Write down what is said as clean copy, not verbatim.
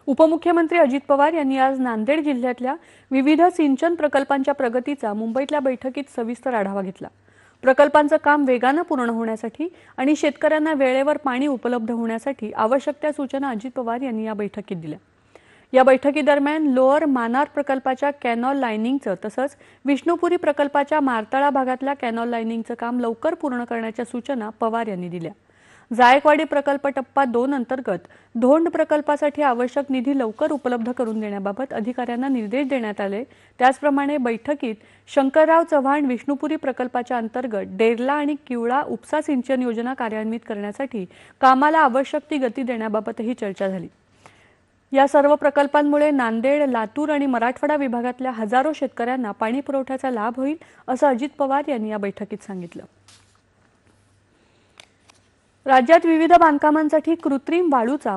उपमुख्यमंत्री अजित पवार यांनी आज नांदेड जिल्ह्यातल्या विविध सिंचन प्रकल्पांच्या प्रगतीचा मुंबईतल्या बैठकीत सविस्तर आढावा घेतला। प्रकल्पांचं काम वेगानं पूर्ण होण्यासाठी आणि शेतकऱ्यांना वेळेवर पाणी उपलब्ध होण्यासाठी आवश्यक त्या सूचना अजित पवार यांनी या बैठकीत दिल्या। या बैठकीदरम्यान लोअर मानार प्रकल्पाच्या कॅनॉल लाइनिंगचं तसंच विष्णुपुरी प्रकल्पाच्या मारतळा भागातल्या कॅनॉल लाइनिंगचं काम लवकर पूर्ण करण्याच्या सूचना पवार यांनी दिल्या। जायकवाडी प्रकल्प टप्पा 2 अंतर्गत धोंड प्रकल्पासाठी आवश्यक निधी लवकर उपलब्ध करून देण्याबाबत अधिकाऱ्यांना निर्देश देण्यात आले। त्याचप्रमाणे बैठकीत शंकरराव चव्हाण विष्णुपुरी प्रकल्पाच्या अंतर्गत डेरला आणि किवळा उपसा सिंचन योजना कार्यान्वित करण्यासाठी कामाला आवश्यक ती गती देण्याबाबतही चर्चा झाली। या सर्व प्रकल्पांमुळे नांदेड, लातूर आणि मराठवाडा विभागातल्या हजारो शेतकऱ्यांना पाणी पुरवठ्याचा लाभ होईल असं अजित पवार यांनी या बैठकीत सांगितलं। राज्यात विविध बांधकामांसाठी कृत्रिम वाळूचा